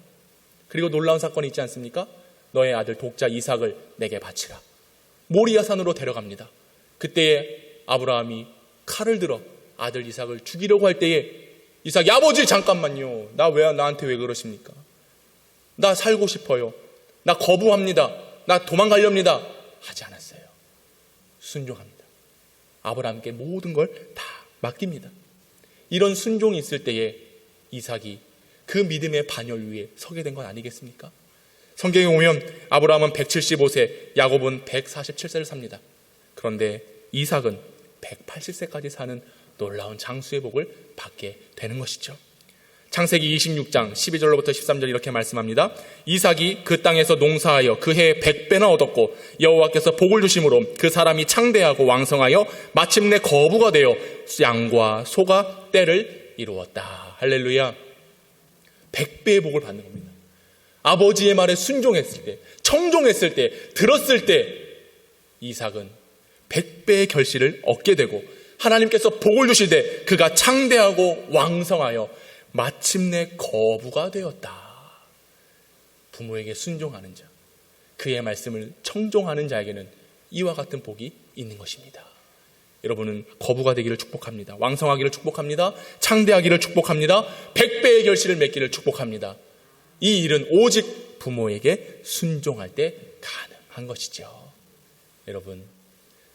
그리고 놀라운 사건이 있지 않습니까? 너의 아들 독자 이삭을 내게 바치라. 모리아산으로 데려갑니다. 그때에 아브라함이 칼을 들어 아들 이삭을 죽이려고 할 때에 이삭이 아버지 잠깐만요. 나한테 왜 그러십니까? 나 살고 싶어요. 나 거부합니다. 나 도망가렵니다. 하지 않았어요. 순종합니다. 아브라함께 모든 걸 다 맡깁니다. 이런 순종이 있을 때에 이삭이 그 믿음의 반열 위에 서게 된 건 아니겠습니까? 성경에 보면 아브라함은 175세, 야곱은 147세를 삽니다. 그런데 이삭은 180세까지 사는 놀라운 장수의 복을 받게 되는 것이죠. 창세기 26장 12절로부터 13절 이렇게 말씀합니다. 이삭이 그 땅에서 농사하여 그 해에 100배나 얻었고 여호와께서 복을 주심으로 그 사람이 창대하고 왕성하여 마침내 거부가 되어 양과 소가 때를 이루었다. 할렐루야. 100배의 복을 받는 겁니다. 아버지의 말에 순종했을 때, 청종했을 때, 들었을 때 이삭은 100배의 결실을 얻게 되고 하나님께서 복을 주시되 그가 창대하고 왕성하여 마침내 거부가 되었다. 부모에게 순종하는 자, 그의 말씀을 청종하는 자에게는 이와 같은 복이 있는 것입니다. 여러분은 거부가 되기를 축복합니다. 왕성하기를 축복합니다. 창대하기를 축복합니다. 100배의 결실을 맺기를 축복합니다. 이 일은 오직 부모에게 순종할 때 가능한 것이죠. 여러분,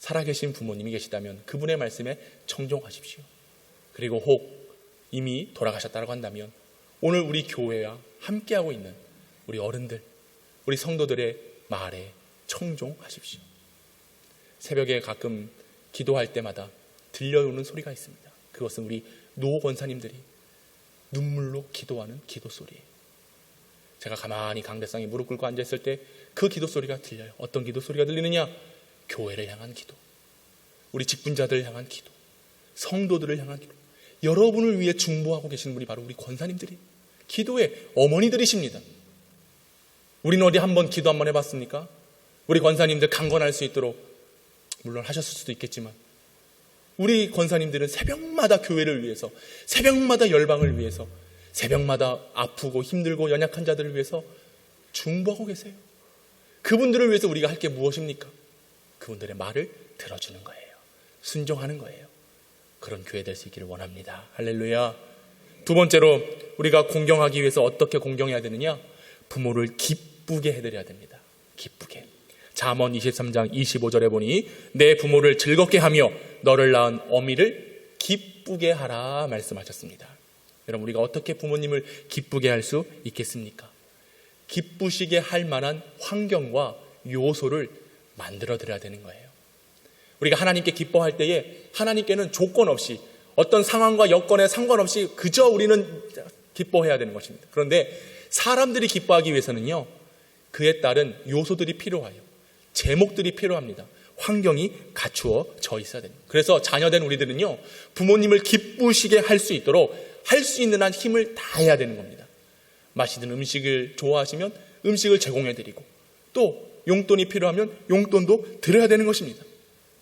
살아계신 부모님이 계시다면 그분의 말씀에 청종하십시오. 그리고 혹 이미 돌아가셨다고 한다면 오늘 우리 교회와 함께하고 있는 우리 어른들, 우리 성도들의 말에 청종하십시오. 새벽에 가끔 기도할 때마다 들려오는 소리가 있습니다. 그것은 우리 노 권사님들이 눈물로 기도하는 기도 소리예요. 제가 가만히 강대상에 무릎 꿇고 앉아있을 때 그 기도 소리가 들려요. 어떤 기도 소리가 들리느냐? 교회를 향한 기도, 우리 직분자들을 향한 기도, 성도들을 향한 기도, 여러분을 위해 중보하고 계시는 분이 바로 우리 권사님들이 기도의 어머니들이십니다. 우리는 어디 한번 기도 한번 해봤습니까? 우리 권사님들 강건할 수 있도록 물론 하셨을 수도 있겠지만 우리 권사님들은 새벽마다 교회를 위해서, 새벽마다 열방을 위해서, 새벽마다 아프고 힘들고 연약한 자들을 위해서 중보하고 계세요. 그분들을 위해서 우리가 할 게 무엇입니까? 그분들의 말을 들어주는 거예요. 순종하는 거예요. 그런 교회 될 수 있기를 원합니다. 할렐루야. 두 번째로 우리가 공경하기 위해서 어떻게 공경해야 되느냐? 부모를 기쁘게 해드려야 됩니다. 기쁘게. 잠언 23장 25절에 보니 내 부모를 즐겁게 하며 너를 낳은 어미를 기쁘게 하라 말씀하셨습니다. 여러분, 우리가 어떻게 부모님을 기쁘게 할 수 있겠습니까? 기쁘시게 할 만한 환경과 요소를 만들어 드려야 되는 거예요. 우리가 하나님께 기뻐할 때에 하나님께는 조건 없이 어떤 상황과 여건에 상관없이 그저 우리는 기뻐해야 되는 것입니다. 그런데 사람들이 기뻐하기 위해서는요, 그에 따른 요소들이 필요해요. 제목들이 필요합니다. 환경이 갖추어져 있어야 됩니다. 그래서 자녀된 우리들은요, 부모님을 기쁘시게 할 수 있도록 할 수 있는 한 힘을 다해야 되는 겁니다. 맛있는 음식을 좋아하시면 음식을 제공해드리고 또 용돈이 필요하면 용돈도 드려야 되는 것입니다.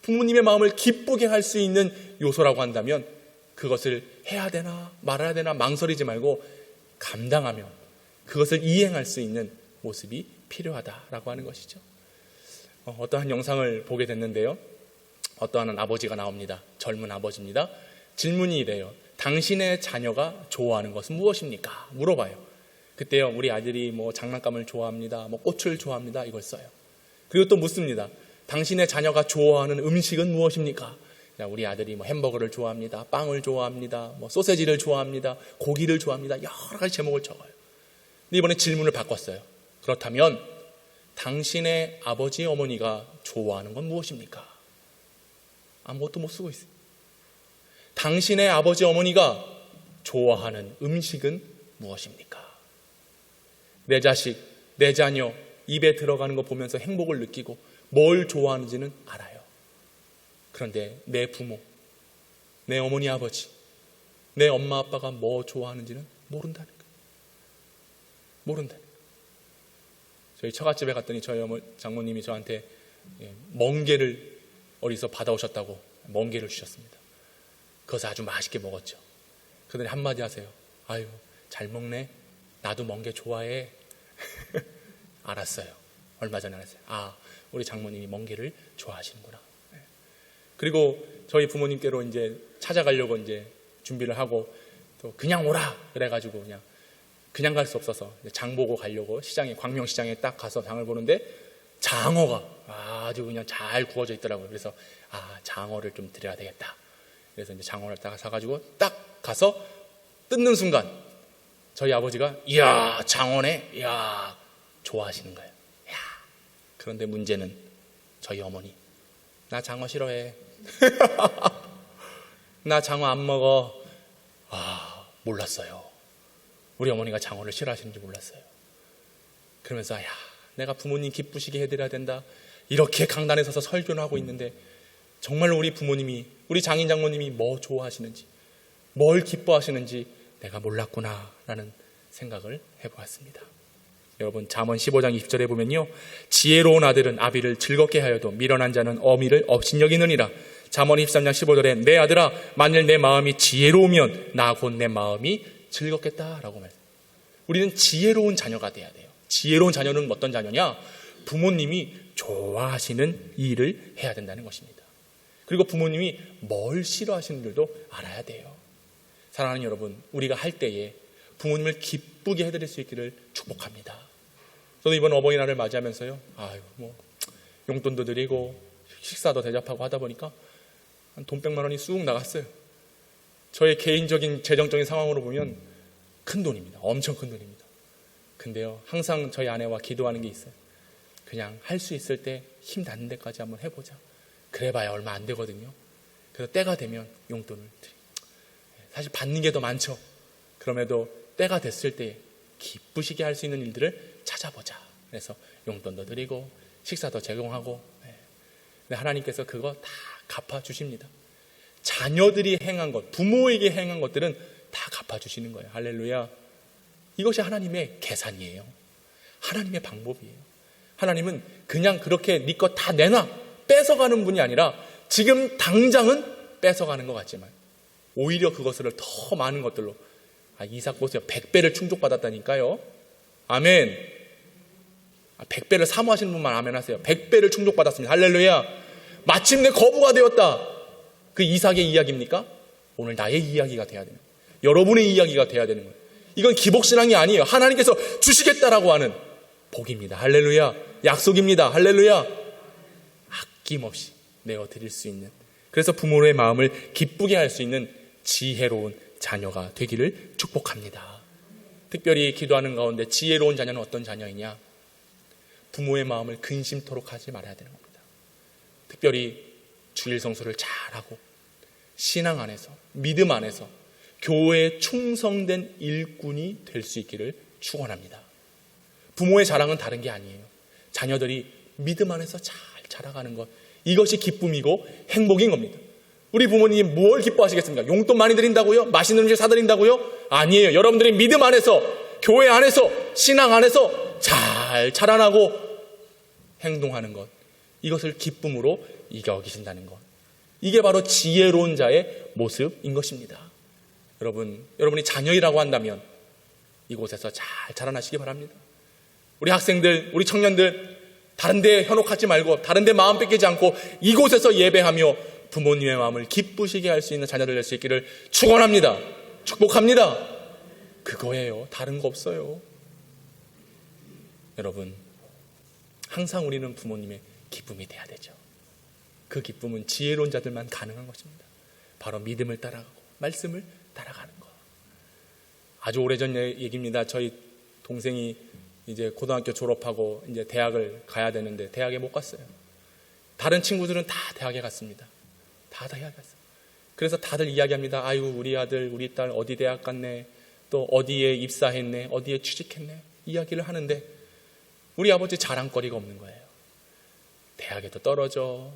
부모님의 마음을 기쁘게 할 수 있는 요소라고 한다면 그것을 해야 되나 말아야 되나 망설이지 말고 감당하며 그것을 이행할 수 있는 모습이 필요하다라고 하는 것이죠. 어떠한 영상을 보게 됐는데요, 어떠한 아버지가 나옵니다. 젊은 아버지입니다. 질문이 이래요. 당신의 자녀가 좋아하는 것은 무엇입니까? 물어봐요. 그때요, 우리 아들이 뭐 장난감을 좋아합니다, 뭐 꽃을 좋아합니다, 이걸 써요. 그리고 또 묻습니다. 당신의 자녀가 좋아하는 음식은 무엇입니까? 우리 아들이 뭐 햄버거를 좋아합니다, 빵을 좋아합니다, 뭐 소세지를 좋아합니다, 고기를 좋아합니다, 여러 가지 제목을 적어요. 근데 이번에 질문을 바꿨어요. 그렇다면 당신의 아버지 어머니가 좋아하는 건 무엇입니까? 아무것도 못 쓰고 있어요. 당신의 아버지 어머니가 좋아하는 음식은 무엇입니까? 내 자식, 내 자녀 입에 들어가는 거 보면서 행복을 느끼고 뭘 좋아하는지는 알아요. 그런데 내 부모, 내 어머니 아버지, 내 엄마 아빠가 뭐 좋아하는지는 모른다는 거예요. 모른다는 거예요. 저희 처갓집에 갔더니 저희 장모님이 저한테 멍게를 어디서 받아오셨다고 멍게를 주셨습니다. 그것을 아주 맛있게 먹었죠. 그들이 한마디 하세요. 아유, 잘 먹네. 나도 멍게 좋아해. 알았어요. 얼마 전에 알았어요. 아, 우리 장모님이 멍게를 좋아하시는구나. 그리고 저희 부모님께로 이제 찾아가려고 이제 준비를 하고 또 그냥 오라 그래가지고 그냥 갈 수 없어서 장 보고 가려고 시장에, 광명시장에 딱 가서 장을 보는데 장어가 아주 그냥 잘 구워져 있더라고요. 그래서 장어를 좀 드려야 되겠다. 그래서 이제 장어를 딱 사가지고 딱 가서 뜯는 순간 저희 아버지가 이야, 장어네, 이야, 좋아하시는 거예요. 이야. 그런데 문제는 저희 어머니, 나 장어 싫어해. 나 장어 안 먹어. 몰랐어요. 우리 어머니가 장어를 싫어하시는지 몰랐어요. 그러면서 내가 부모님 기쁘시게 해드려야 된다, 이렇게 강단에 서서 설교를 하고 있는데 정말로 우리 부모님이, 우리 장인 장모님이 뭐 좋아하시는지, 뭘 기뻐하시는지 내가 몰랐구나 라는 생각을 해보았습니다. 여러분, 잠언 15장 20절에 보면요, 지혜로운 아들은 아비를 즐겁게 하여도 미련한 자는 어미를 업신여기느니라. 잠언 23장 15절에 내 아들아, 만일 내 마음이 지혜로우면 나 곧 내 마음이 즐겁겠다라고 말해요. 우리는 지혜로운 자녀가 돼야 돼요. 지혜로운 자녀는 어떤 자녀냐? 부모님이 좋아하시는 일을 해야 된다는 것입니다. 그리고 부모님이 뭘 싫어하시는 줄도 알아야 돼요. 사랑하는 여러분, 우리가 할 때에 부모님을 기쁘게 해드릴 수 있기를 축복합니다. 저도 이번 어버이날을 맞이하면서요, 용돈도 드리고 식사도 대접하고 하다 보니까 한 돈 100만 원이 쑥 나갔어요. 저의 개인적인 재정적인 상황으로 보면 큰 돈입니다. 엄청 큰 돈입니다. 근데요, 항상 저희 아내와 기도하는 게 있어요. 그냥 할 수 있을 때 힘 닿는 데까지 한번 해보자. 그래봐야 얼마 안 되거든요. 그래서 때가 되면 용돈을 드립니다. 사실 받는 게 더 많죠. 그럼에도 때가 됐을 때 기쁘시게 할 수 있는 일들을 찾아보자. 그래서 용돈도 드리고 식사도 제공하고, 근데 하나님께서 그거 다 갚아주십니다. 자녀들이 행한 것, 부모에게 행한 것들은 다 갚아주시는 거예요. 할렐루야. 이것이 하나님의 계산이에요. 하나님의 방법이에요. 하나님은 그냥 그렇게 네 것 다 내놔 뺏어가는 분이 아니라 지금 당장은 뺏어가는 것 같지만 오히려 그것을 더 많은 것들로, 이삭 보세요. 100배를 충족받았다니까요. 아멘. 100배를 사모하시는 분만 아멘 하세요. 100배를 충족받았습니다. 할렐루야. 마침내 거부가 되었다. 그 이삭의 이야기입니까? 오늘 나의 이야기가 돼야 되는, 여러분의 이야기가 돼야 되는 거예요. 이건 기복신앙이 아니에요. 하나님께서 주시겠다라고 하는 복입니다. 할렐루야. 약속입니다. 할렐루야. 아낌없이 내어드릴 수 있는, 그래서 부모의 마음을 기쁘게 할 수 있는 지혜로운 자녀가 되기를 축복합니다. 특별히 기도하는 가운데 지혜로운 자녀는 어떤 자녀이냐? 부모의 마음을 근심토록 하지 말아야 되는 겁니다. 특별히 주일 성수를 잘하고 신앙 안에서, 믿음 안에서 교회에 충성된 일꾼이 될 수 있기를 축원합니다. 부모의 자랑은 다른 게 아니에요. 자녀들이 믿음 안에서 잘 자라가는 것, 이것이 기쁨이고 행복인 겁니다. 우리 부모님이 뭘 기뻐하시겠습니까? 용돈 많이 드린다고요? 맛있는 음식 사드린다고요? 아니에요. 여러분들이 믿음 안에서, 교회 안에서, 신앙 안에서 잘 자라나고 행동하는 것, 이것을 기쁨으로 여기신다는 것, 이게 바로 지혜로운 자의 모습인 것입니다. 여러분이 자녀이라고 한다면 이곳에서 잘 자라나시기 바랍니다. 우리 학생들, 우리 청년들, 다른 데 현혹하지 말고, 다른 데 마음 뺏기지 않고 이곳에서 예배하며 부모님의 마음을 기쁘시게 할 수 있는 자녀들 될 수 있기를 축원합니다. 축복합니다. 그거예요. 다른 거 없어요. 여러분, 항상 우리는 부모님의 기쁨이 돼야 되죠. 그 기쁨은 지혜로운 자들만 가능한 것입니다. 바로 믿음을 따라가고 말씀을 따라가는 것. 아주 오래전 얘기입니다. 저희 동생이 이제 고등학교 졸업하고 이제 대학을 가야 되는데 대학에 못 갔어요. 다른 친구들은 다 대학에 갔습니다. 다 대학에 갔어요. 그래서 다들 이야기합니다. 아유, 우리 아들, 우리 딸 어디 대학 갔네, 또 어디에 입사했네, 어디에 취직했네, 이야기를 하는데 우리 아버지 자랑거리가 없는 거예요. 대학에도 떨어져,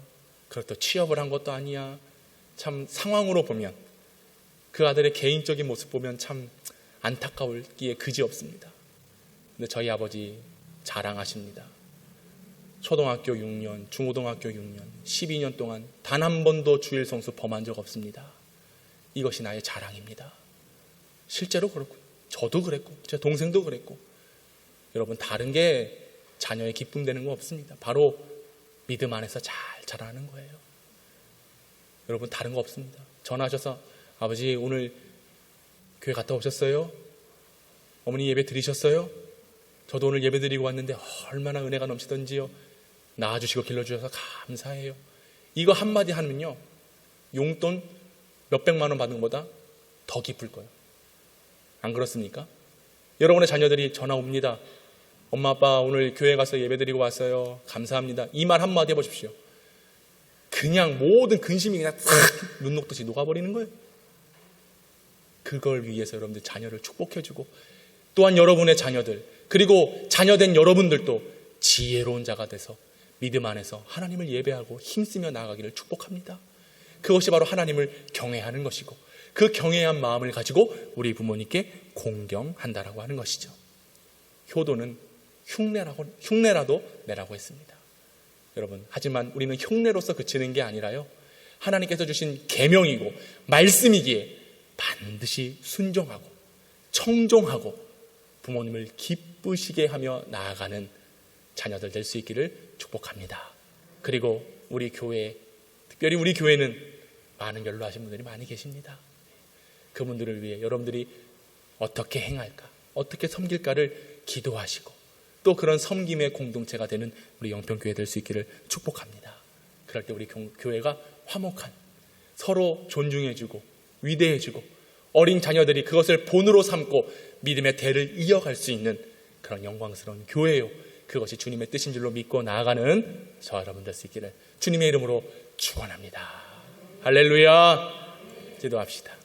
그렇다 취업을 한 것도 아니야. 참 상황으로 보면, 그 아들의 개인적인 모습 보면 참 안타까울기에 그지없습니다. 근데 저희 아버지 자랑하십니다. 초등학교 6년, 중고등학교 6년, 12년 동안 단 한 번도 주일 성수 범한 적 없습니다. 이것이 나의 자랑입니다. 실제로 그렇고요. 저도 그랬고, 제 동생도 그랬고. 여러분, 다른 게 자녀의 기쁨 되는 거 없습니다. 바로 믿음 안에서 잘 자라는 거예요. 여러분, 다른 거 없습니다. 전화하셔서 아버지 오늘 교회 갔다 오셨어요? 어머니 예배 드리셨어요? 저도 오늘 예배 드리고 왔는데 얼마나 은혜가 넘치던지요. 낳아주시고 길러주셔서 감사해요. 이거 한마디 하면요, 용돈 몇백만 원 받는 것보다 더 기쁠 거예요. 안 그렇습니까? 여러분의 자녀들이 전화 옵니다. 엄마 아빠 오늘 교회 가서 예배 드리고 왔어요. 감사합니다. 이 말 한마디 해보십시오. 그냥 모든 근심이 그냥 싹 눈 녹듯이 녹아버리는 거예요. 그걸 위해서 여러분들 자녀를 축복해주고, 또한 여러분의 자녀들, 그리고 자녀된 여러분들도 지혜로운 자가 돼서 믿음 안에서 하나님을 예배하고 힘쓰며 나아가기를 축복합니다. 그것이 바로 하나님을 경외하는 것이고, 그 경외한 마음을 가지고 우리 부모님께 공경한다라고 하는 것이죠. 효도는 흉내라도 내라고 했습니다. 여러분, 하지만 우리는 흉내로서 그치는 게 아니라요, 하나님께서 주신 계명이고 말씀이기에 반드시 순종하고 청종하고 부모님을 기쁘시게 하며 나아가는 자녀들 될 수 있기를 축복합니다. 그리고 우리 교회, 특별히 우리 교회는 많은 연로하신 분들이 많이 계십니다. 그분들을 위해 여러분들이 어떻게 행할까, 어떻게 섬길까를 기도하시고, 또 그런 섬김의 공동체가 되는 우리 영평교회 될 수 있기를 축복합니다. 그럴 때 우리 교회가 화목한, 서로 존중해주고 위대해주고 어린 자녀들이 그것을 본으로 삼고 믿음의 대를 이어갈 수 있는 그런 영광스러운 교회요, 그것이 주님의 뜻인 줄로 믿고 나아가는 저와 여러분 될 수 있기를 주님의 이름으로 축원합니다. 할렐루야. 기도합시다.